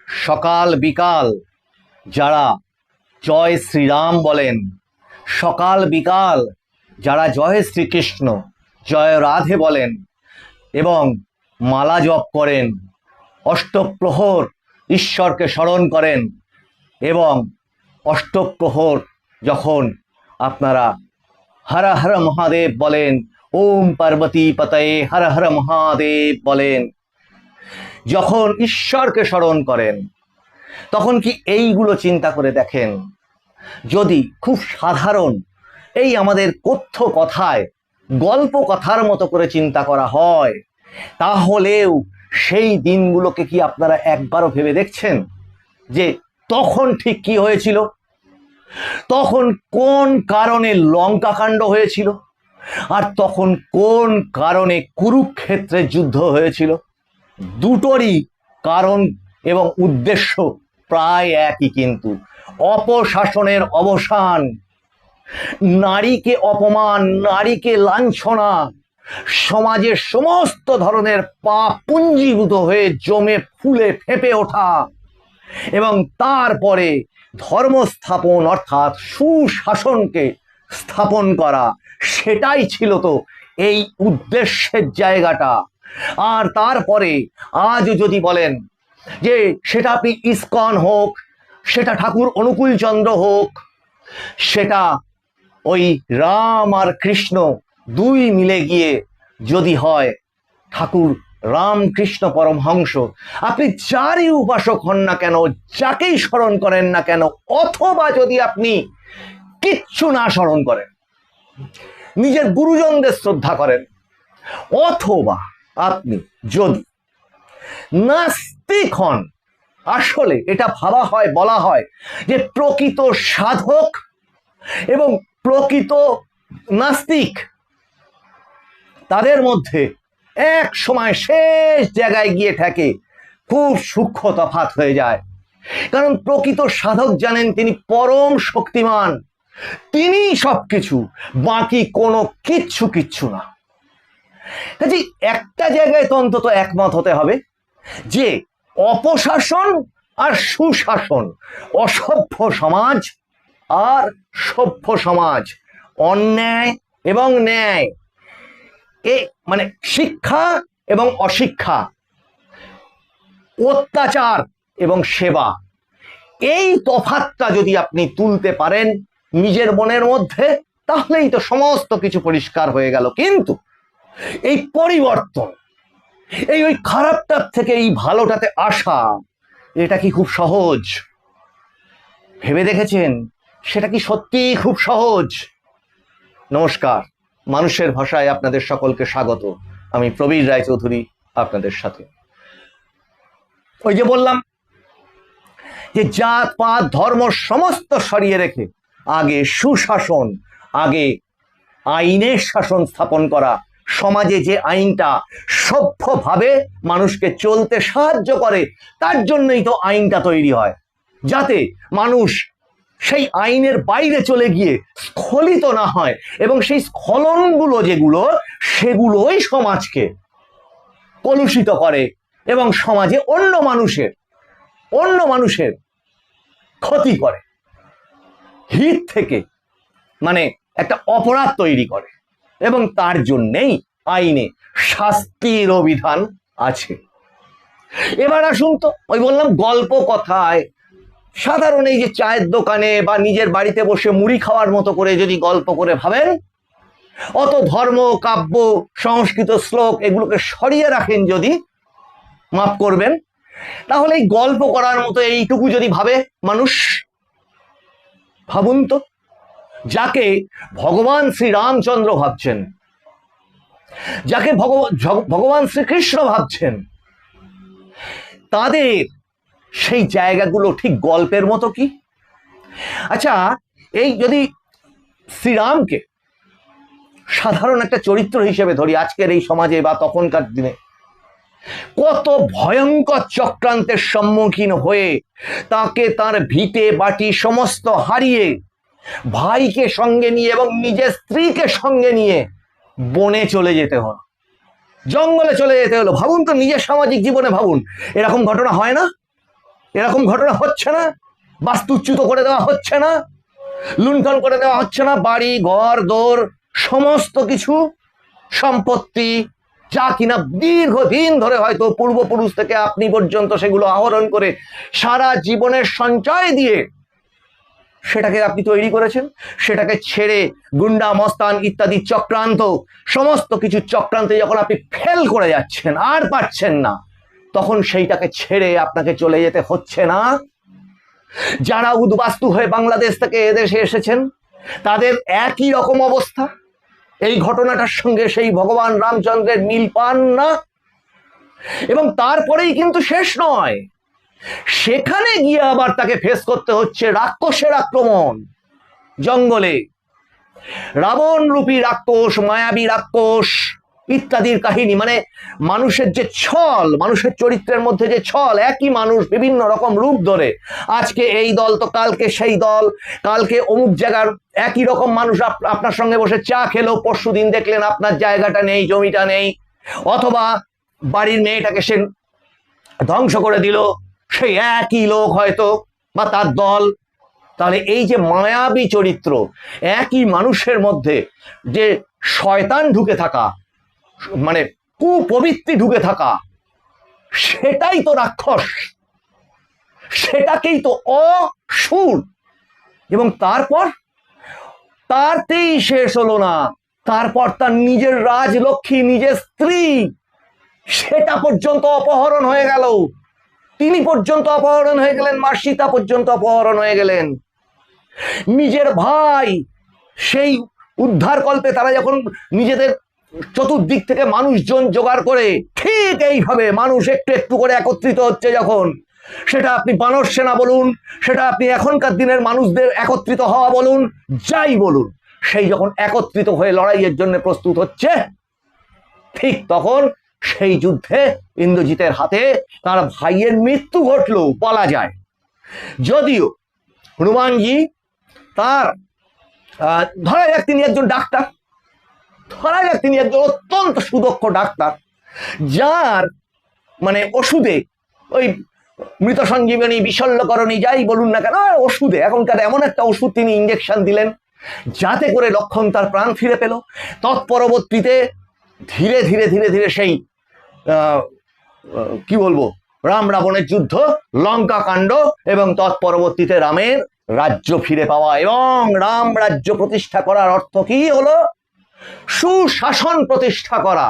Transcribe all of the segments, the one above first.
সকাল বিকাল যারা জয় শ্রীরাম বলেন, সকাল বিকাল যারা জয় শ্রীকৃষ্ণ, জয় রাধে বলেন এবং মালা জপ করেন, অষ্টপ্রহর ঈশ্বরকে স্মরণ করেন এবং অষ্টপ্রহর যখন আপনারা হর হর মহাদেব বলেন, ওম পার্বতী পতয়ে হর হর মহাদেব বলেন, যখন ঈশ্বরকে স্মরণ করেন, তখন কি এইগুলো চিন্তা করে দেখেন, যদি খুব সাধারণ এই আমাদের কথ্য কথায় গল্প কথার মতো করে চিন্তা করা হয়, তাহলেও সেই দিনগুলোকে কি আপনারা একবারও ভেবে দেখছেন যে তখন ঠিক কি হয়েছিল? তখন কোন কারণে লঙ্কা কাণ্ড হয়েছিল, আর তখন কোন কারণে কুরুক্ষেত্রের যুদ্ধ হয়েছিল? দুটোরই কারণ এবং উদ্দেশ্য প্রায় একই, কিন্তু অপশাসনের অবসান, নারীকে অপমান, নারীকে লাঞ্ছনা, সমাজের সমস্ত ধরনের পাপ পুঞ্জীভূত হয়ে জমে ফুলে ফেঁপে ওঠা এবং তারপরে ধর্ম স্থাপন অর্থাৎ সুশাসনকে স্থাপন করা, সেটাই ছিল তো এই উদ্দেশ্যের জায়গাটা। আর তারপরে আজও যদি বলেন যে সেটা আপনি ইস্কন হোক, সেটা ঠাকুর অনুকূলচন্দ্র হোক, সেটা ওই রাম আর কৃষ্ণ দুই মিলে গিয়ে যদি হয় ঠাকুর রামকৃষ্ণ পরমহংস, আপনি যারই উপাসক হন না কেন, যাকেই স্মরণ করেন না কেন, অথবা যদি আপনি কিচ্ছু না স্মরণ করেন, নিজের গুরুজনদের শ্রদ্ধা করেন, অথবা আপনি যদি নাস্তিক হন, আসলে এটা ভাবা হয়, বলা হয় যে প্রকৃত সাধক এবং প্রকৃত নাস্তিক তাদের মধ্যে এক সময় শেষ জায়গায় গিয়ে ঠেকে, খুব সূক্ষ্ম তফাৎ হয়ে যায়। কারণ প্রকৃত সাধক জানেন তিনি পরম শক্তিমান, তিনি সবকিছু, বাকি কোনো কিচ্ছু না। কাজে একটা জায়গায় তো অন্তত একমত হতে হবে যে অপশাসন আর সুশাসন, অসভ্য সমাজ আর সভ্য সমাজ, অন্যায় এবং ন্যায়, মানে শিক্ষা এবং অশিক্ষা, অত্যাচার এবং সেবা, এই তফাৎটা যদি আপনি তুলতে পারেন নিজের মনের মধ্যে, তাহলেই তো সমস্ত কিছু পরিষ্কার হয়ে গেল। কিন্তু এই পরিবর্তন, এই ওই খারাপটার থেকে এই ভালোটাতে আসা, এটা কি খুব সহজ? ভেবে দেখেছেন সেটা কি সত্যিই খুব সহজ? নমস্কার, মানুষের ভাষায় আপনাদের সকলকে স্বাগত। আমি প্রবীর রায়চৌধুরী আপনাদের সাথে। ওই যে বললাম যে জাত পাত ধর্ম সমস্ত সরিয়ে রেখে আগে সুশাসন, আগে আইনের শাসন স্থাপন করা, সমাজে যে আইনটা সভ্যভাবে মানুষকে চলতে সাহায্য করে, তার জন্যই তো আইনটা তৈরি হয়, যাতে মানুষ সেই আইনের বাইরে চলে গিয়ে স্খলিত না হয়, এবং সেই স্খলনগুলো যেগুলো, সেগুলোই সমাজকে কলুষিত করে এবং সমাজে অন্য মানুষের ক্ষতি করে, হিত থেকে মানে একটা অপরাধ তৈরি করে, এবং তার জন্যেই আইনে শাস্তির বিধান আছে। এবার আসুন তো, ওই বললাম গল্প কথায় সাধারণ এই যে চায়ের দোকানে বা নিজের বাড়িতে বসে মুড়ি খাওয়ার মতো করে যদি গল্প করে ভাবেন, অত ধর্ম কাব্য সংস্কৃত শ্লোক এগুলোকে সরিয়ে রাখেন, যদি মাফ করবেন, তাহলে এই গল্প করার মতো এইটুকু যদি ভাবে মানুষ, ভাবুন তো, যাকে ভগবান শ্রীরামচন্দ্র ভাবছেন, যাকে ভগবান শ্রীকৃষ্ণ ভাবছেন, তাদের সেই জায়গাগুলো ঠিক গল্পের মতো কি? আচ্ছা, এই যদি শ্রীরামকে সাধারণ একটা চরিত্র হিসেবে ধরি আজকের এই সমাজে বা তখনকার দিনে, কত ভয়ঙ্কর চক্রান্তের সম্মুখীন হয়ে তাকে তার ভিটে বাটি সমস্ত হারিয়ে, ভাইকে সঙ্গে নিয়ে এবং নিজের স্ত্রীকে সঙ্গে নিয়ে বনে চলে যেতে হলো, জঙ্গলে চলে যেতে হলো। ভাবুন তো, নিজের সামাজিক জীবনে ভাবুন, এরকম ঘটনা হয় না? এরকম ঘটনা হচ্ছে না? বাস্তুচ্যুত করে দেওয়া হচ্ছে না? লুণ্ঠন করে দেওয়া হচ্ছে না? বাড়ি ঘর দোর সমস্ত কিছু সম্পত্তি যা কিনা দীর্ঘদিন ধরে হয়তো পূর্বপুরুষ থেকে আপনি পর্যন্ত সেগুলো আহরণ করে সারা জীবনের সঞ্চয় দিয়ে সেটাকে আপনি তৈরি করেছেন, সেটাকে ছেড়ে গুন্ডা মস্তান ইত্যাদি চক্রান্ত, সমস্ত কিছু চক্রান্তে যখন আপনি ফেল করে যাচ্ছেন, আর পারছেন না, তখন সেইটাকে ছেড়ে আপনাকে চলে যেতে হচ্ছে না? যারা উদ্বাস্তু হয়ে বাংলাদেশ থেকে এদেশে এসেছেন তাদের একই রকম অবস্থা। এই ঘটনাটার সঙ্গে সেই ভগবান রামচন্দ্রের মিল পান না। এবং তারপরেই কিন্তু শেষ নয়, সেখানে গিয়ে আবার তাকে ফেস করতে হচ্ছে রাক্ষসের আক্রমণ। জঙ্গলে রাবণ রূপী রাক্ষস, মায়াবী রাক্ষস ইত্যাদির কাহিনী, মানে মানুষের যে ছল, মানুষের চরিত্রের মধ্যে যে ছল, একই মানুষ বিভিন্ন রকম রূপ ধরে, আজকে এই দল তো কালকে সেই দল, কালকে অমুক জায়গার একই রকম মানুষ আপনার সঙ্গে বসে চা খেলো, পরশুদিন দেখলেন আপনার জায়গাটা নেই, জমিটা নেই, অথবা বাড়ির মেয়েটাকে সে ধ্বংস করে দিল, সেই একই লোক হয়তো বা তার দল। তাহলে এই যে মায়াবী চরিত্র, একই মানুষের মধ্যে যে শয়তান ঢুকে থাকা, মানে কুপ্রবৃত্তি ঢুকে থাকা, সেটাই তো রাক্ষস, সেটাকেই তো অসুর। এবং তারপর তারতেই শেষ হলো না, তারপর তার নিজের রাজলক্ষ্মী, নিজের স্ত্রী, সেটা পর্যন্ত অপহরণ হয়ে গেল, তিনি পর্যন্ত অপহরণ হয়ে গেলেন, মা সীতা পর্যন্ত অপহরণ হয়ে গেলেন। নিজের ভাই, সেই উদ্ধার কল্পে তারা যখন নিজেদের চতুর্দিক থেকে মানুষজন জোগাড় করে, ঠিক এইভাবে মানুষ একটু একটু করে একত্রিত হচ্ছে যখন, সেটা আপনি বানর সেনা বলুন, সেটা আপনি এখনকার দিনের মানুষদের একত্রিত হওয়া বলুন, যাই বলুন, সেই যখন একত্রিত হয়ে লড়াইয়ের জন্য প্রস্তুত হচ্ছে, ঠিক তখন সেই যুদ্ধে ইন্দ্রজিতের হাতে তার ভাইয়ের মৃত্যু ঘটল বলা যায়। যদিও হনুমানজি তার ধরা যাক তিনি একজন ডাক্তার, ধরা যাক তিনি একজন অত্যন্ত সুদক্ষ ডাক্তার, যার মানে ওষুধে ওই মৃত সঞ্জীবনী, বিশল্যকরণী যাই বলুন না কেন, ওষুধে এখনকার এমন একটা ওষুধ তিনি ইঞ্জেকশন দিলেন যাতে করে লক্ষণ তার প্রাণ ফিরে পেল। তৎপরবর্তীতে ধীরে ধীরে ধীরে ধীরে সেই কি বলবো, রাম রাবণের যুদ্ধ, লঙ্কা কাণ্ড, এবং তৎপরবর্তীতে রামের রাজ্য ফিরে পাওয়া। এবং রাম রাজ্য প্রতিষ্ঠা করার অর্থ কি হলো? সুশাসন প্রতিষ্ঠা করা,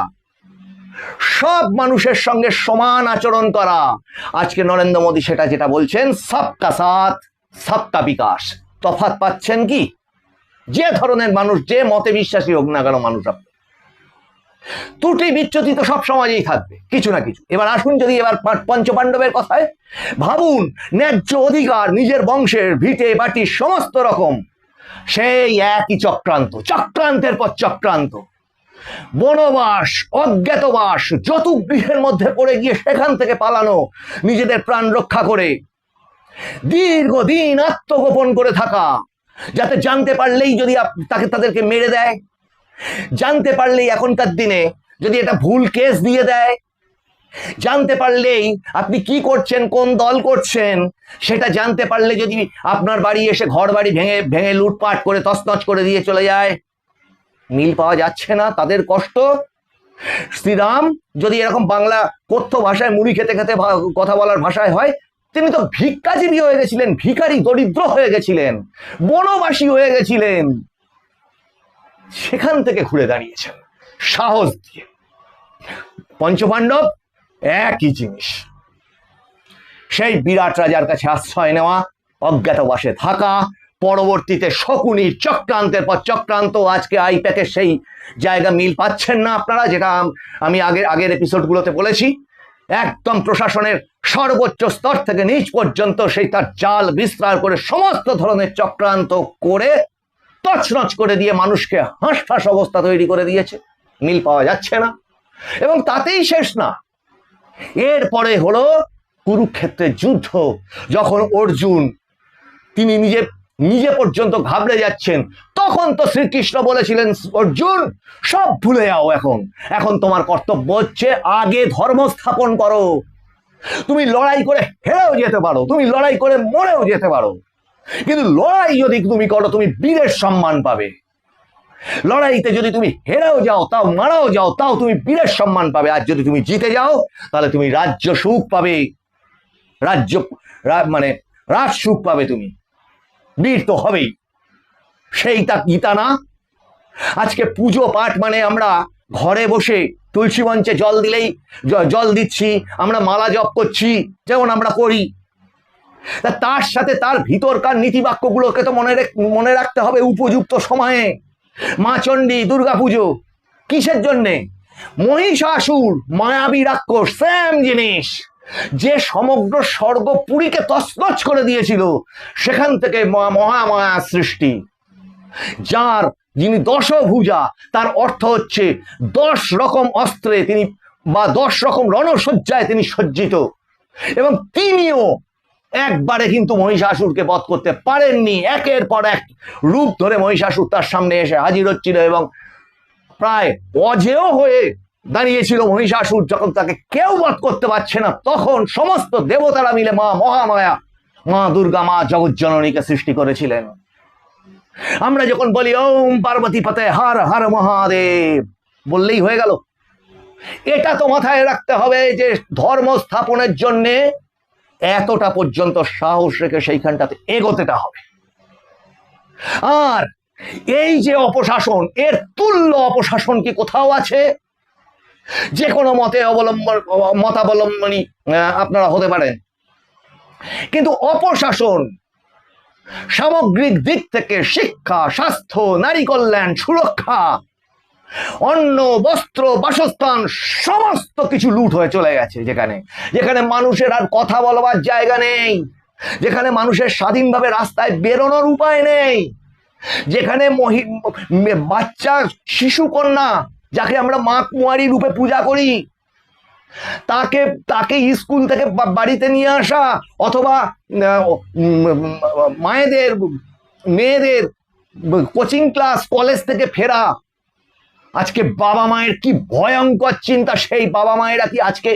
সব মানুষের সঙ্গে সমান আচরণ করা। আজকে নরেন্দ্র মোদী সেটা যেটা বলছেন, সবকা সাথ সবকা বিকাশ। তফাৎ পাচ্ছেন কি? যে ধরনের মানুষ, যে মতে বিশ্বাসী হোক না কেন মানুষ, ত্রুটি বিচ্যুতি তো সব সমাজেই থাকবে কিছু না কিছু। এবার আসুন, যদি এবার পঞ্চপাণ্ডবের কথায় ভাবুন, ন্যায্য অধিকার নিজের বংশের, ভিটে বাটি সমস্ত রকম, সেই একই চক্রান্ত, চক্রান্তের পর চক্রান্ত, বনবাস, অজ্ঞাতবাস, যতুগৃহের মধ্যে পড়ে গিয়ে সেখান থেকে পালানো, নিজেদের প্রাণ রক্ষা করে দীর্ঘদিন আত্মগোপন করে থাকা, যাতে জানতে পারলেই যদি তাদেরকে মেরে দেয়, জানতে পারলেই এখনকার দিনে যদি এটা ভুল কেস দিয়ে দেয়, জানতে পারলেই আপনি কি করছেন, কোন দল করছেন, সেটা জানতে পারলে যদি আপনার বাড়ি এসে ঘর বাড়ি ভেঙে ভেঙে লুটপাট করে তছনছ করে দিয়ে চলে যায়। মিল পাওয়া যাচ্ছে না তাদের কষ্ট। শ্রীরাম যদি এরকম বাংলা কথ্য ভাষায় মুড়ি খেতে খেতে কথা বলার ভাষায় হয়, তিনি তো ভিক্ষাজীবী হয়ে গেছিলেন, ভিখারি, দরিদ্র হয়ে গেছিলেন, বনবাসী হয়ে গেছিলেন, সেখান থেকে ঘুরে দাঁড়িয়েছেন সাহস দিয়ে। পঞ্চপাণ্ডব একই জিনিস, সেই বিরাট রাজার কাছে আশ্রয় নেওয়া, অজ্ঞাতবাসে থাকা, পরবর্তীতে শকুনির চক্রান্তের পর চক্রান্ত। আজকে আইপ্যাকের সেই জায়গা মিল পাচ্ছেন না আপনারা, যেটা আমি আগের এপিসোডগুলোতে বলেছি। একদম প্রশাসনের সর্বোচ্চ স্তর থেকে নিচ পর্যন্ত সেই তার জাল বিস্তার করে সমস্ত ধরনের চক্রান্ত করে তছনছ করে দিয়ে মানুষকে হাঁসফাঁস অবস্থা তৈরি করে দিয়েছে। মিল পাওয়া যাচ্ছে না। এবং তাতেই শেষ না, এরপরে হলো কুরুক্ষেত্রের যুদ্ধ, যখন অর্জুন তিনি নিজে পর্যন্ত ঘাবড়ে যাচ্ছেন, তখন তো শ্রীকৃষ্ণ বলেছিলেন, অর্জুন সব ভুলে যাও, এখন তোমার কর্তব্য হচ্ছে আগে ধর্ম স্থাপন করো, তুমি লড়াই করে হেরেও যেতে পারো, তুমি লড়াই করে মরেও যেতে পারো, কিন্তু লড়াই যদি তুমি করো তুমি বীরের সম্মান পাবে। লড়াইতে যদি তুমি হেরেও যাও, তাও মারাও যাও, তাও তুমি বীরের সম্মান পাবে। আর যদি তুমি জিতে যাও তাহলে তুমি রাজ্য সুখ পাবে, রাজ্য মানে রাজ সুখ পাবে। তুমি বীর তো হবেই, সেইটা গীতা না? আজকে পুজো পাঠ মানে আমরা ঘরে বসে তুলসী মঞ্চে জল দিলেই জল দিচ্ছি, আমরা মালা জপ করছি, যেমন আমরা করি। তার সাথে তার ভিতরকার নীতিবাক্যগুলোকে তো মনে রাখতে হবে উপযুক্ত সময়ে। মা চণ্ডী, দুর্গাপুজো কিসের জন্যে? মহিষাসুর মায়াবী রাক্ষস, সেম জিনিস, যে সমগ্র স্বর্গপুরীকে তছনছ করে দিয়েছিল, সেখান থেকে মহামায়া সৃষ্টি। যার যিনি দশভুজা, তার অর্থ হচ্ছে 10 রকম অস্ত্রে তিনি বা 10 রকম রণসজ্জায় তিনি সজ্জিত, এবং তিনিও একবারে কিন্তু মহিষাসুরকে বধ করতে পারেননি। একের পর এক রূপ ধরে মহিষাসুর তার সামনে এসে হাজির হচ্ছিল, এবং প্রায় অজেয় হয়ে দাঁড়িয়েছিল মহিষাসুর। যখন তাকে কেউ বধ করতে পারছে না, তখন সমস্ত দেবতারা মিলে মা মহামায়া, মা দুর্গা, মা জগজ্জননীকে সৃষ্টি করেছিলেন। আমরা যখন বলি ওম পার্বতী পতে হর হর মহাদেব, বললেই হয়ে গেল? এটা তো মাথায় রাখতে হবে যে ধর্ম স্থাপনের জন্যে এতটা পর্যন্ত সাহস রেখে সেইখানটাতে এগোতেটা হবে। আর এই যে অপশাসন, এর তুল্য অপশাসন কি কোথাও আছে? যে কোনো মতাবলম্বনী আপনারা হতে পারেন, কিন্তু অপশাসন সামগ্রিক দিক থেকে শিক্ষা, স্বাস্থ্য, নারী কল্যাণ, সুরক্ষা, অন্ন, বস্ত্র, বাসস্থান সমস্ত কিছু লুট হয়ে চলে গেছে। যেখানে মানুষের আর কথা বলবার জায়গা নেই, যেখানে মানুষের স্বাধীনভাবে রাস্তায় বেরোনোর উপায় নেই, যেখানে বাচ্চা শিশু কন্যা, যাকে আমরা মা কুমারী রূপে পূজা করি, তাকে স্কুল থেকে বাড়িতে নিয়ে আসা, অথবা মেয়েদের কোচিং ক্লাস, কলেজ থেকে ফেরা, আজকে বাবা মায়ের কি ভয়ঙ্কর চিন্তা। সেই বাবা মায়েরা কি আজকে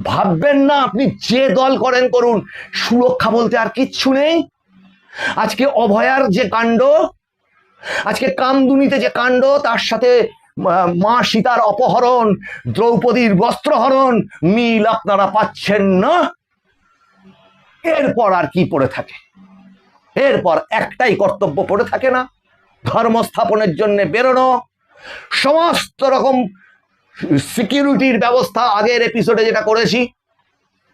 ভাববেন না? আপনি যে দল করেন করুন, সুরক্ষা বলতে আর কিচ্ছু নেই। আজকে অভয়ার যে কাণ্ড, আজকে কামদুনিতে যে কাণ্ড, তার সাথে মা সীতার অপহরণ, দ্রৌপদীর বস্ত্রহরণ, মিল আপনারা পাচ্ছেন না? এরপর আর কি পড়ে থাকে? এরপর একটাই কর্তব্য পড়ে থাকে না? ধর্ম স্থাপনের জন্য বেরোনো, সমস্ত রকম সিকিউরিটির ব্যবস্থা। আগের এপিসোডে যেটা করেছি,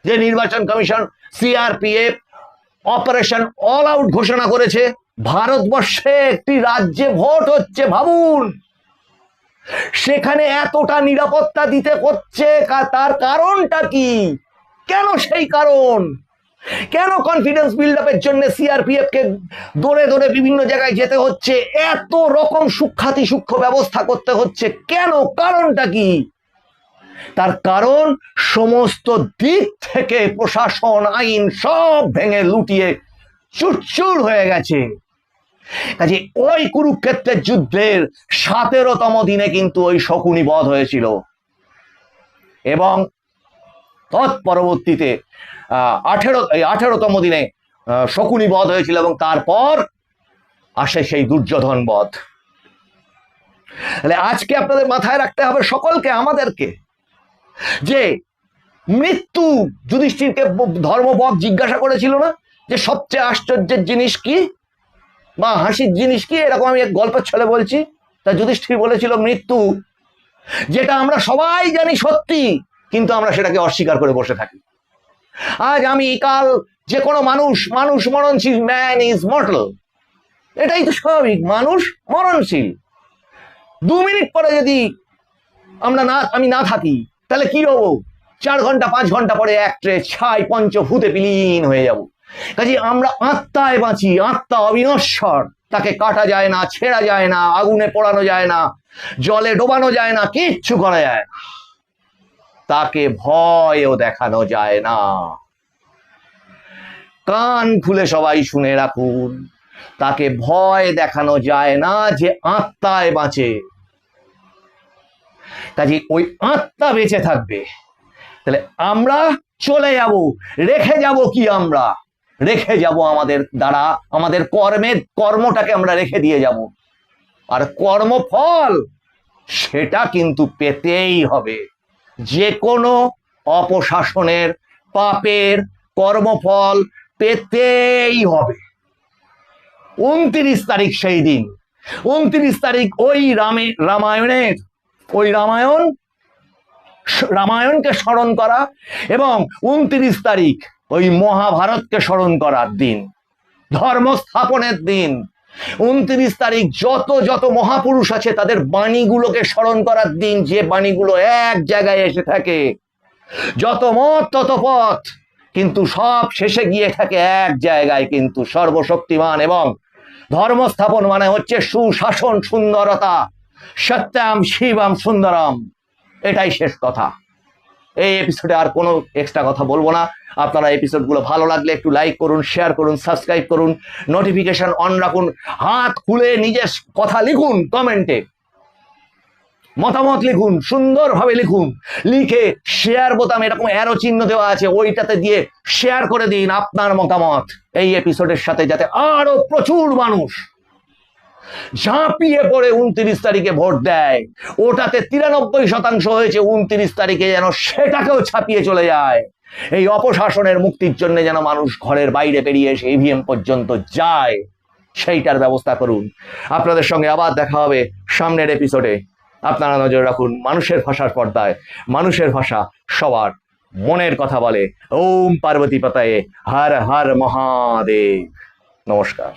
যে নির্বাচন commission, CRPF operation all out ঘোষণা করেছে। ভারতবর্ষে একটি রাজ্যে ভোট হচ্ছে, ভাবুন, সেখানে এতটা নিরাপত্তা দিতে হচ্ছে। তার কারণটা কি? কেন সেই কারণ? কেন কনফিডেন্স বিল্ড আপের জন্য সিআরপিএফ কে দৌড়ে দৌড়ে বিভিন্ন জায়গায় যেতে হচ্ছে? এত রকম সূক্ষ্ম ব্যবস্থা করতে হচ্ছে কেন? কারণটা কি? তার কারণ সমস্ত দিক থেকে প্রশাসন, আইন সব ভেঙে লুটিয়ে চুরচুর হয়ে গেছে। কাজে ওই কুরুক্ষেত্রের যুদ্ধের 17তম দিনে কিন্তু ওই শকুনি বধ হয়েছিল, এবং তৎপরবর্তীতে 18তম দিনে শকুনি বধ হয়েছিল, এবং তারপর আসে সেই দুর্যোধন বধ। তাহলে আজকে আপনাদের মাথায় রাখতে হবে সকলকে, আমাদেরকে, যে মৃত্যু, যুধিষ্ঠিরকে ধর্মবধ জিজ্ঞাসা করেছিল না যে সবচেয়ে আশ্চর্যের জিনিস কি বা হাসির জিনিস কি? এরকম আমি এক গল্পের ছলে বলছি। তা যুধিষ্ঠির বলেছিল মৃত্যু, যেটা আমরা সবাই জানি সত্যি, কিন্তু আমরা সেটাকে অস্বীকার করে বসে থাকি। আজ আমি কাল যে কোনো মানুষ মরণশীল, ম্যান ইজ মর্টাল, এটাই তো স্বাভাবিক, মানুষ মরণশীল। 2 মিনিট পরে যদি আমি না থাকি, তাহলে কি হবো? 4 ঘন্টা 5 ঘন্টা পরে এক ট্রে ছাই পঞ্চভূতে বিলীন হয়ে যাব। কাজে আমরা আত্মায় বাঁচি, আত্মা অবিনশ্বর, তাকে কাটা যায় না, ছেঁড়া যায় না, আগুনে পোড়ানো যায় না, জলে ডোবানো যায় না, কিচ্ছু করা যায় না, তাকে ভয়ও দেখানো যায় না। কান খুলে সবাই শুনে রাখুন, তাকে ভয় দেখানো যায় না, যে আত্মায় বাঁচে। কাজে ওই আত্মা বেঁচে থাকবে। তাহলে আমরা চলে যাব, রেখে যাব কি আমরা? রেখে যাব আমাদের দ্বারা, আমাদের কর্মটাকে আমরা রেখে দিয়ে যাব। আর কর্মফল সেটা কিন্তু পেতেই হবে। যে কোনো অপশাসনের পাপের কর্মফল পেতেই হবে। 29 তারিখ সেই দিন, 29 তারিখ ওই রামায়ণকে স্মরণ করা এবং 29 তারিখ ওই মহাভারতকে স্মরণ করার দিন, ধর্ম স্থাপনের দিন। 29 তারিখ যত যত মহাপুরুষ আছে তাদের বাণীগুলোকে স্মরণ করার দিন, যে বাণীগুলো এক জায়গায় এসে থাকে। যত মত তত পথ, কিন্তু সব শেষে গিয়ে থাকে এক জায়গায়, কিন্তু সর্বশক্তিমান এবং ধর্ম স্থাপন মানে হচ্ছে সুশাসন, সুন্দরতা, সত্যম শিবম সুন্দরম, এটাই শেষ কথা। এই এপিসোডে আর কোনো এক্সট্রা কথা বলবো না। আপনারা এপিসোডগুলো ভালো লাগলে একটু লাইক করুন, শেয়ার করুন, সাবস্ক্রাইব করুন, নোটিফিকেশন অন রাখুন, হাত খুলে নিজের কথা লিখুন, কমেন্টে মতামত লিখুন, সুন্দরভাবে লিখুন, লিখে শেয়ার বোতাম এরকম অ্যারো চিহ্ন দেওয়া আছে, ওইটাতে দিয়ে শেয়ার করে দিন আপনার মতামত এই এপিসোডের সাথে, যাতে আরো প্রচুর মানুষ ঝাঁপিয়ে পড়ে 29 তারিখে ভোট দেয়। ওটাতে 93% হয়েছে, 29 তারিখে যেন সেটাকেও ছাপিয়ে চলে যায়। এই অপশাসনের মুক্তির জন্য যেন মানুষ ঘরের বাইরে বেরিয়ে এসে ইভিএম পর্যন্ত যায়, সেইটার ব্যবস্থা করুন। আপনাদের সঙ্গে আবার দেখা হবে সামনের এপিসোডে। আপনারা নজর রাখুন মানুষের ভাষার পর্দায়। মানুষের ভাষা সবার মনের কথা বলে। ওম পার্বতী পতয়ে হর হর মহাদেব। নমস্কার।